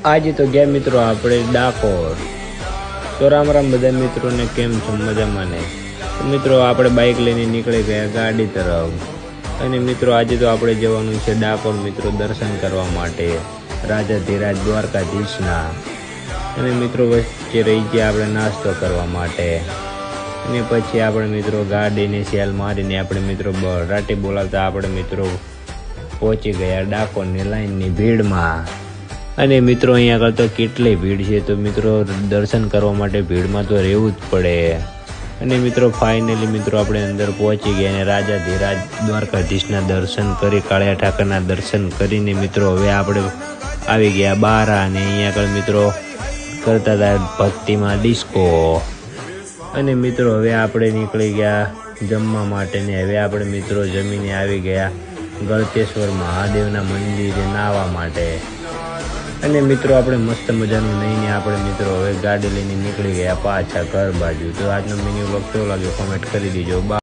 આજે તો ગયા મિત્રો આપણે ડાકોર। તો રામ રામ બધા મિત્રોને, કેમ છો? મજામાં ને? તો મિત્રો આપણે બાઇક લઈને નીકળી ગયા ગાડી તરફ। અને મિત્રો આજે તો આપણે જવાનું છે ડાકોર મિત્રો દર્શન કરવા માટે રાજાધિરાજ દ્વારકાધીશના। અને મિત્રો વચ્ચે રહી ગયા આપણે નાસ્તો કરવા માટે। અને પછી આપણે મિત્રો ગાડીને સેલ મારીને આપણે મિત્રો રાતે બોલાવતા આપણે મિત્રો પહોંચી ગયા ડાકોરની લાઈનની ભીડમાં। અને મિત્રો અહીંયા આગળ તો કેટલી ભીડ છે, તો મિત્રો દર્શન કરવા માટે ભીડમાં તો રહેવું જ પડે। અને મિત્રો ફાઇનલી મિત્રો આપણે અંદર પહોંચી ગયા અને રાજાધિરાજ દ્વારકાધીશના દર્શન કરી, કાળિયા ઠાકરના દર્શન કરીને મિત્રો હવે આપણે આવી ગયા બહાર। અને અહીંયા આગળ મિત્રો કરતા હતા ભક્તિમાં ડિસ્કો। અને મિત્રો હવે આપણે નીકળી ગયા જમવા માટે ને હવે આપણે મિત્રો જમીને આવી ગયા ગળતેશ્વર મહાદેવના મંદિરે નાહવા માટે। અને મિત્રો આપણે મસ્ત મજાનું નહીને આપણે મિત્રો હવે ગાડી લઈને નીકળી ગયા પાછા ઘર બાજુ। તો આજનો મિની વ્લોગ કેવો લાગ્યો કોમેન્ટ કરી દીજો।